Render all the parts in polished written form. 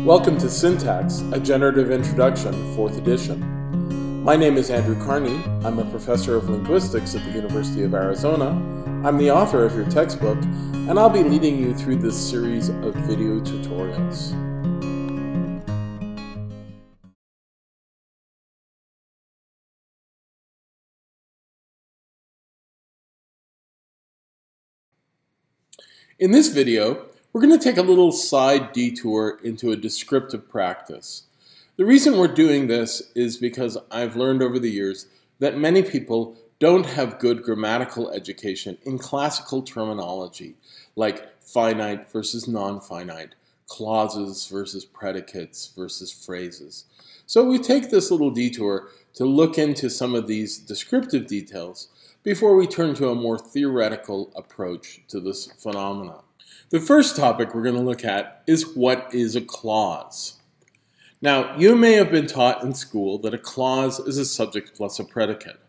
Welcome to Syntax, a Generative Introduction, 4th edition. My name is Andrew Carnie. I'm a professor of linguistics at the University of Arizona. I'm the author of your textbook, and I'll be leading you through this series of video tutorials. In this video, we're going to take a little side detour into a descriptive practice. The reason we're doing this is because I've learned over the years that many people don't have good grammatical education in classical terminology, like finite versus non-finite, clauses versus predicates versus phrases. So we take this little detour to look into some of these descriptive details before we turn to a more theoretical approach to this phenomenon. The first topic we're going to look at is what is a clause. Now, you may have been taught in school that a clause is a subject plus a predicate.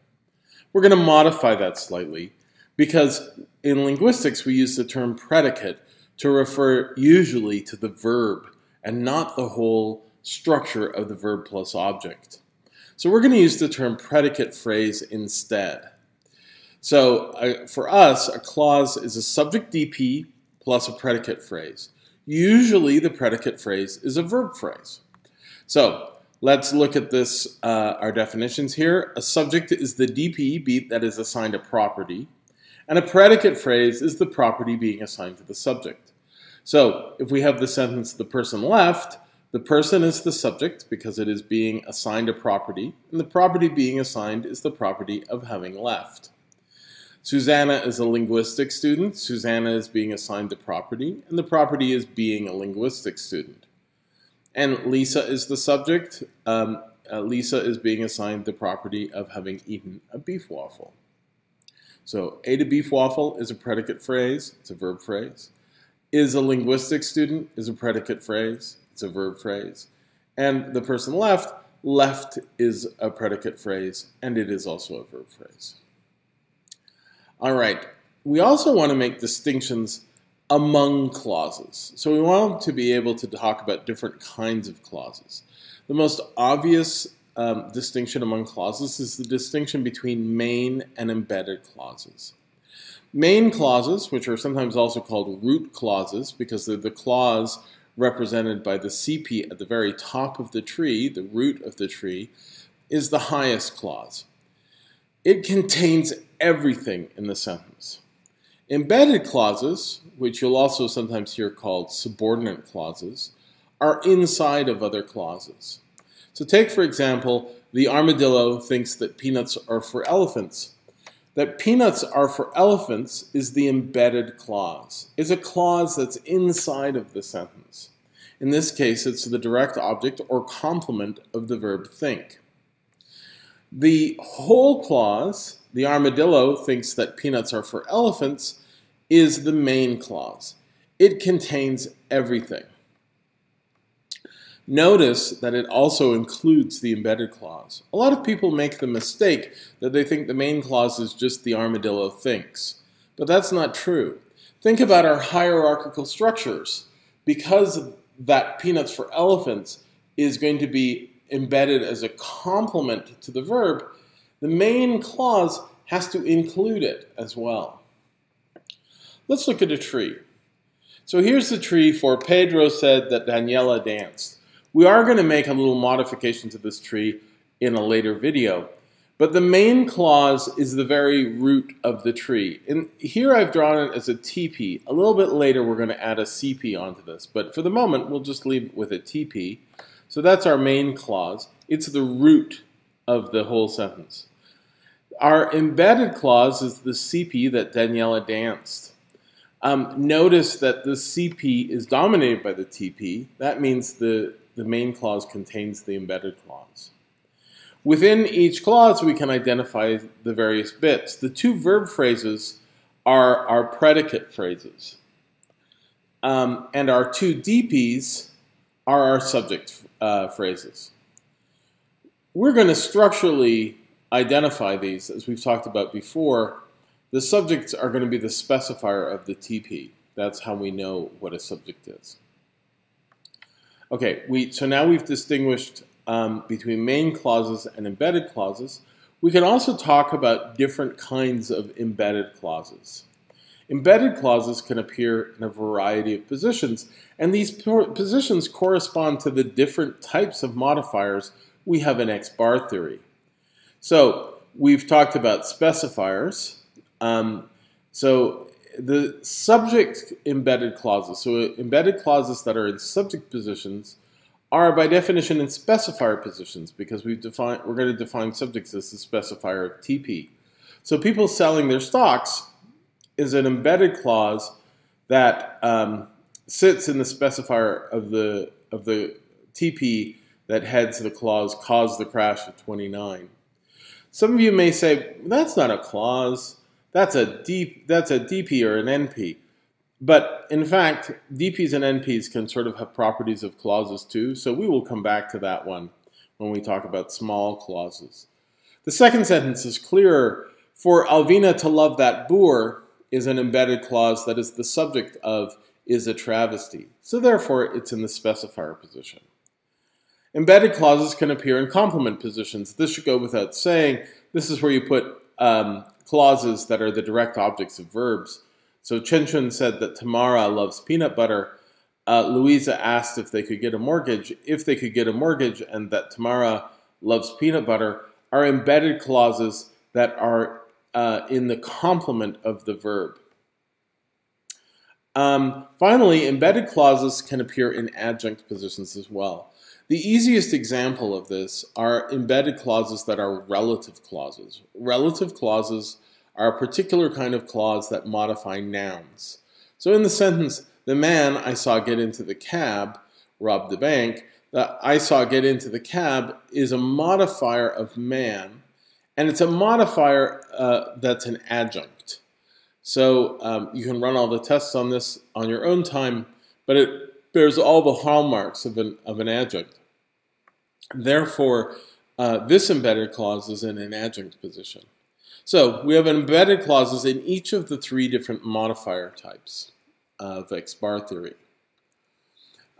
We're going to modify that slightly because in linguistics we use the term predicate to refer usually to the verb and not the whole structure of the verb plus object. So we're going to use the term predicate phrase instead. So for us, a clause is a subject DP plus a predicate phrase. Usually the predicate phrase is a verb phrase. So let's look at this, our definitions here. A subject is the DP that is assigned a property, and a predicate phrase is the property being assigned to the subject. So if we have the sentence, the person left, the person is the subject because it is being assigned a property, and the property being assigned is the property of having left. Susanna is a linguistics student. Susanna is being assigned the property, and the property is being a linguistics student. And Lisa is the subject. Lisa is being assigned the property of having eaten a beef waffle. So ate a beef waffle is a predicate phrase. It's a verb phrase. Is a linguistics student is a predicate phrase. It's a verb phrase. And the person left is a predicate phrase, and it is also a verb phrase. All right, we also want to make distinctions among clauses. So we want to be able to talk about different kinds of clauses. The most obvious distinction among clauses is the distinction between main and embedded clauses. Main clauses, which are sometimes also called root clauses because they're the clause represented by the CP at the very top of the tree, the root of the tree, is the highest clause. It contains everything in the sentence. Embedded clauses, which you'll also sometimes hear called subordinate clauses, are inside of other clauses. So take, for example, the armadillo thinks that peanuts are for elephants. That peanuts are for elephants is the embedded clause. It's a clause that's inside of the sentence. In this case, it's the direct object or complement of the verb think. The whole clause, the armadillo thinks that peanuts are for elephants, is the main clause. It contains everything. Notice that it also includes the embedded clause. A lot of people make the mistake that they think the main clause is just the armadillo thinks, but that's not true. Think about our hierarchical structures. Because that peanuts for elephants is going to be embedded as a complement to the verb, the main clause has to include it as well. Let's look at a tree. So here's the tree for Pedro said that Daniela danced. We are going to make a little modification to this tree in a later video, but the main clause is the very root of the tree. And here I've drawn it as a TP. A little bit later we're going to add a CP onto this, but for the moment we'll just leave it with a TP. So that's our main clause. It's the root of the whole sentence. Our embedded clause is the CP that Daniela danced. Notice that the CP is dominated by the TP. That means the main clause contains the embedded clause. Within each clause, we can identify the various bits. The two verb phrases are our predicate phrases. And our two DPs are our subject phrases. We're going to structurally identify these, as we've talked about before. The subjects are going to be the specifier of the TP. That's how we know what a subject is. Okay, so now we've distinguished between main clauses and embedded clauses. We can also talk about different kinds of embedded clauses. Embedded clauses can appear in a variety of positions, and these positions correspond to the different types of modifiers we have in X-bar theory. So we've talked about specifiers. So the subject embedded clauses, so embedded clauses that are in subject positions, are by definition in specifier positions because we're going to define subjects as the specifier of TP. So people selling their stocks is an embedded clause that sits in the specifier of the TP that heads the clause caused the crash of 29. Some of you may say, that's not a clause, that's a DP or an NP. But in fact, DPs and NPs can sort of have properties of clauses too, so we will come back to that one when we talk about small clauses. The second sentence is clearer. For Alvina to love that boor is an embedded clause that is the subject of is a travesty. So therefore, it's in the specifier position. Embedded clauses can appear in complement positions. This should go without saying. This is where you put clauses that are the direct objects of verbs. So Chen said that Tamara loves peanut butter. Louisa asked if they could get a mortgage. If they could get a mortgage and that Tamara loves peanut butter are embedded clauses that are in the complement of the verb. Finally, embedded clauses can appear in adjunct positions as well. The easiest example of this are embedded clauses that are relative clauses. Relative clauses are a particular kind of clause that modify nouns. So in the sentence, the man I saw get into the cab robbed the bank, the I saw get into the cab is a modifier of man, and it's a modifier that's an adjunct. So you can run all the tests on this on your own time, but it bears all the hallmarks of an adjunct. Therefore, this embedded clause is in an adjunct position. So we have embedded clauses in each of the three different modifier types of X-bar theory.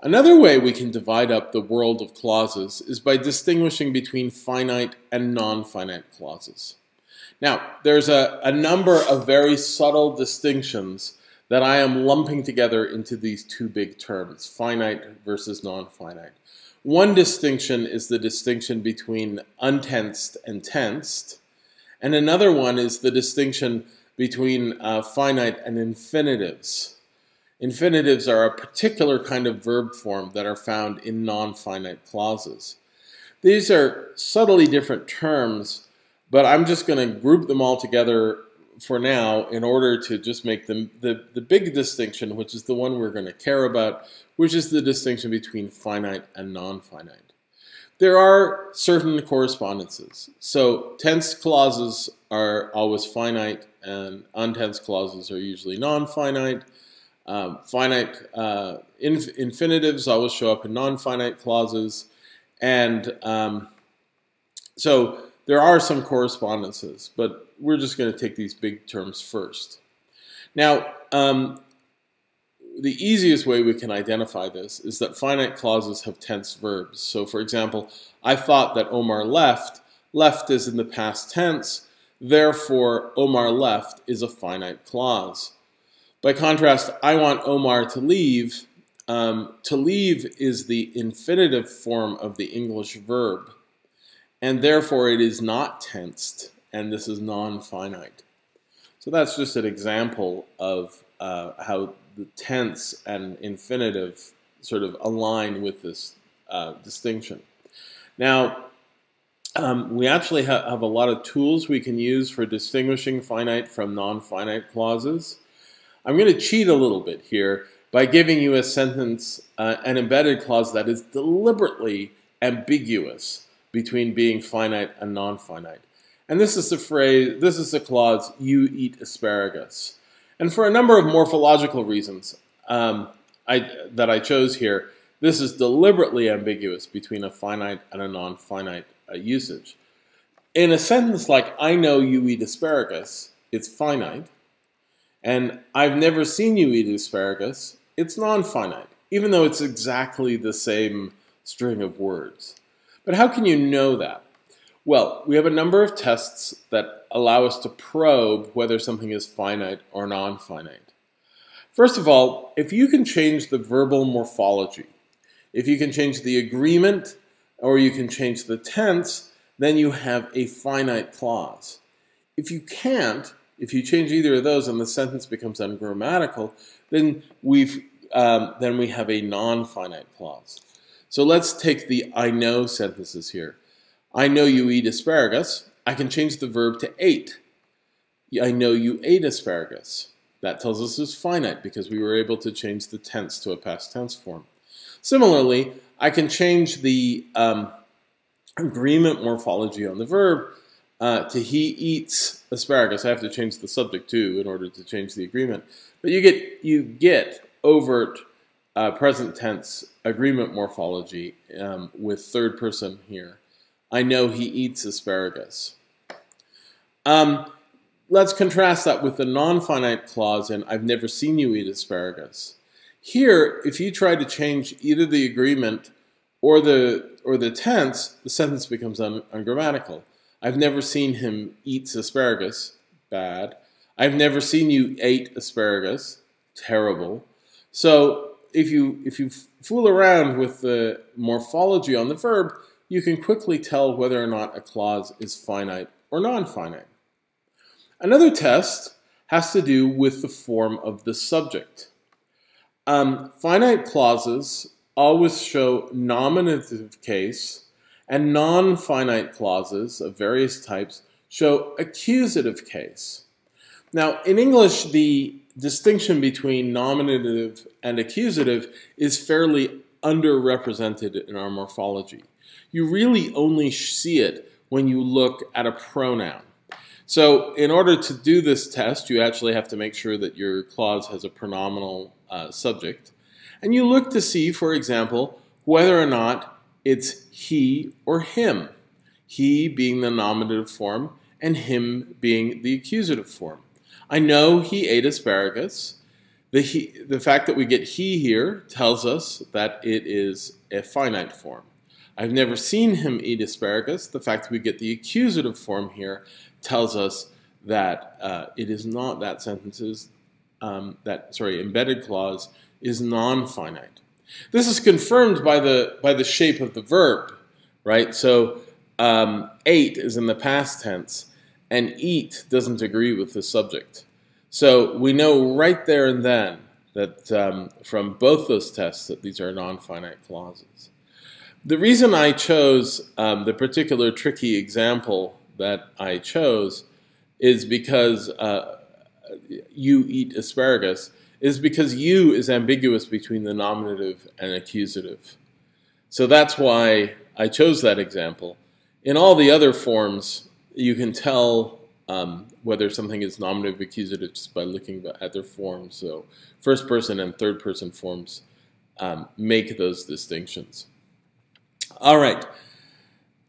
Another way we can divide up the world of clauses is by distinguishing between finite and non-finite clauses. Now, there's a number of very subtle distinctions that I am lumping together into these two big terms, finite versus non-finite. One distinction is the distinction between untensed and tensed, and another one is the distinction between finite and infinitives. Infinitives are a particular kind of verb form that are found in non-finite clauses. These are subtly different terms, but I'm just going to group them all together for now in order to just make them the big distinction, which is the one we're going to care about, which is the distinction between finite and non-finite. There are certain correspondences. So tensed clauses are always finite and untensed clauses are usually non-finite. Infinitives always show up in non-finite clauses. And so there are some correspondences, but we're just going to take these big terms first. Now, the easiest way we can identify this is that finite clauses have tense verbs. So for example, I thought that Omar left. Left is in the past tense. Therefore, Omar left is a finite clause. By contrast, I want Omar to leave. To leave is the infinitive form of the English verb. And therefore, it is not tensed. And this is non-finite. So that's just an example of how the tense and infinitive sort of align with this distinction. Now, we actually have a lot of tools we can use for distinguishing finite from non-finite clauses. I'm going to cheat a little bit here by giving you a sentence, an embedded clause that is deliberately ambiguous between being finite and non-finite. And this is the phrase, this is the clause, you eat asparagus. And for a number of morphological reasons that I chose here, this is deliberately ambiguous between a finite and a non-finite usage. In a sentence like, I know you eat asparagus, it's finite. And I've never seen you eat asparagus, it's non-finite. even though it's exactly the same string of words. But how can you know that? Well, we have a number of tests that allow us to probe whether something is finite or non-finite. First of all, if you can change the verbal morphology, if you can change the agreement or you can change the tense, then you have a finite clause. If you can't, if you change either of those and the sentence becomes ungrammatical, then we have a non-finite clause. So let's take the I know sentences here. I know you eat asparagus. I can change the verb to ate. I know you ate asparagus. That tells us it's finite because we were able to change the tense to a past tense form. Similarly, I can change the agreement morphology on the verb to he eats asparagus. I have to change the subject too in order to change the agreement. But you get overt present tense agreement morphology with third person here. I know he eats asparagus. Let's contrast that with the non-finite clause in I've never seen you eat asparagus. Here, if you try to change either the agreement or the tense, the sentence becomes ungrammatical. I've never seen him eat asparagus. Bad. I've never seen you ate asparagus. Terrible. So if you fool around with the morphology on the verb, you can quickly tell whether or not a clause is finite or non-finite. Another test has to do with the form of the subject. Finite clauses always show nominative case, and non-finite clauses of various types show accusative case. Now, in English, the distinction between nominative and accusative is fairly underrepresented in our morphology. You really only see it when you look at a pronoun. So in order to do this test, you actually have to make sure that your clause has a pronominal subject. And you look to see, for example, whether or not it's he or him. He being the nominative form and him being the accusative form. I know he ate asparagus. The fact that we get he here tells us that it is a finite form. I've never seen him eat asparagus. The fact that we get the accusative form here tells us that it is not, that sentence is, embedded clause is non-finite. This is confirmed by the shape of the verb, right? So ate is in the past tense, and eat doesn't agree with the subject. So we know right there and then that from both those tests that these are non-finite clauses. The reason I chose the particular tricky example that I chose is because you eat asparagus, is because you is ambiguous between the nominative and accusative. So that's why I chose that example. In all the other forms, you can tell whether something is nominative or accusative just by looking at their forms. So first person and third person forms make those distinctions. All right,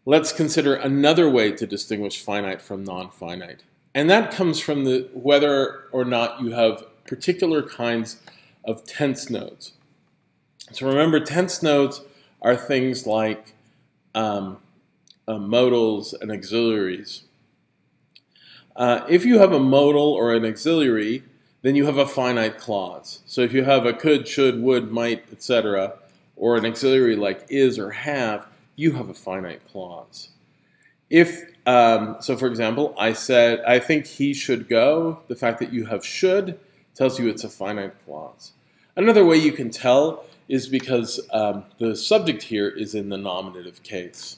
let's consider another way to distinguish finite from non-finite. And that comes from whether or not you have particular kinds of tense nodes. So remember, tense nodes are things like modals and auxiliaries. If you have a modal or an auxiliary, then you have a finite clause. So if you have a could, should, would, might, etc., or an auxiliary like is or have, you have a finite clause. If, so for example, I said, I think he should go, the fact that you have should tells you it's a finite clause. Another way you can tell is because the subject here is in the nominative case.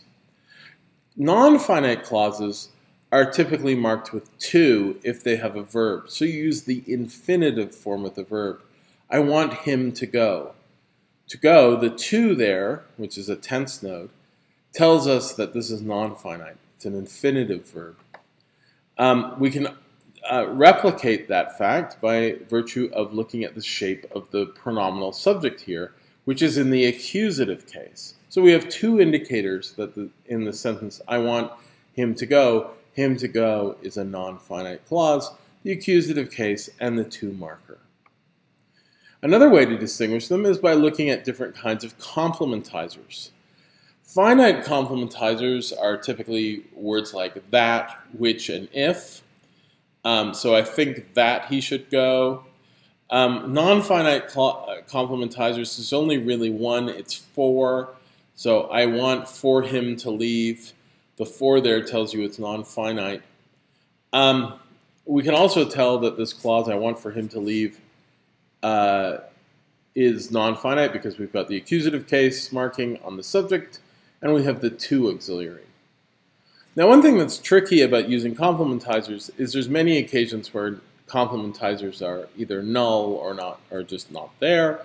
Non-finite clauses are typically marked with to if they have a verb. So you use the infinitive form of the verb. I want him to go. To go, the to there, which is a tense node, tells us that this is non-finite. It's an infinitive verb. We can replicate that fact by virtue of looking at the shape of the pronominal subject here, which is in the accusative case. So we have two indicators that in the sentence, I want him to go is a non-finite clause, the accusative case, and the to marker. Another way to distinguish them is by looking at different kinds of complementizers. Finite complementizers are typically words like that, which, and if. So I think that he should go. Non-finite complementizers is only really one, it's for. So I want for him to leave. The for there tells you it's non-finite. We can also tell that this clause, I want for him to leave, is non-finite because we've got the accusative case marking on the subject, and we have the to auxiliary. Now, one thing that's tricky about using complementizers is there's many occasions where complementizers are either null or not, or just not there.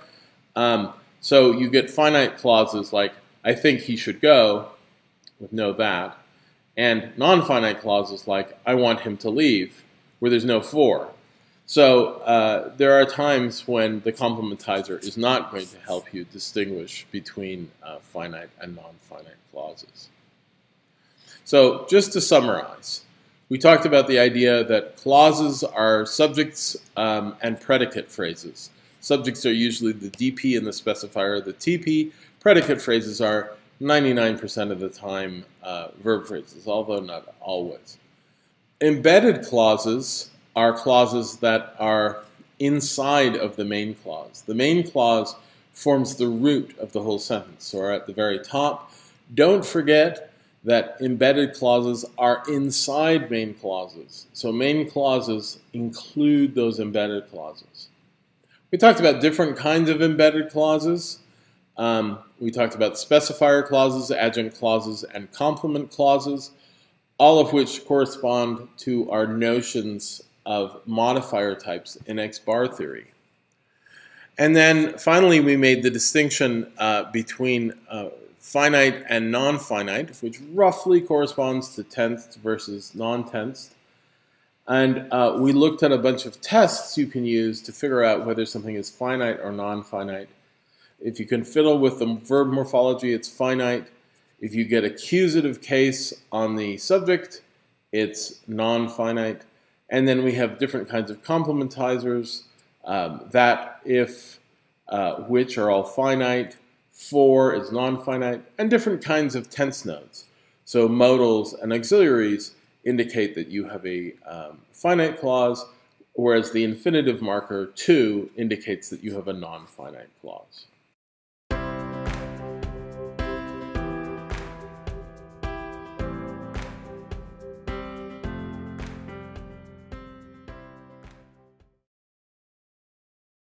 So you get finite clauses like, I think he should go, with no that, and non-finite clauses like, I want him to leave, where there's no for. So there are times when the complementizer is not going to help you distinguish between finite and non-finite clauses. So just to summarize, we talked about the idea that clauses are subjects and predicate phrases. Subjects are usually the DP and the specifier, the TP. Predicate phrases are 99% of the time verb phrases, although not always. Embedded clauses are clauses that are inside of the main clause. The main clause forms the root of the whole sentence, or at the very top. Don't forget that embedded clauses are inside main clauses. So main clauses include those embedded clauses. We talked about different kinds of embedded clauses. We talked about specifier clauses, adjunct clauses, and complement clauses, all of which correspond to our notions of modifier types in X-bar theory. And then finally, we made the distinction between finite and non-finite, which roughly corresponds to tensed versus non-tensed. And we looked at a bunch of tests you can use to figure out whether something is finite or non-finite. If you can fiddle with the verb morphology, it's finite. If you get accusative case on the subject, it's non-finite. And then we have different kinds of complementizers, that, if, which are all finite, for is non-finite, and different kinds of tense nodes. So modals and auxiliaries indicate that you have a finite clause, whereas the infinitive marker to indicates that you have a non-finite clause.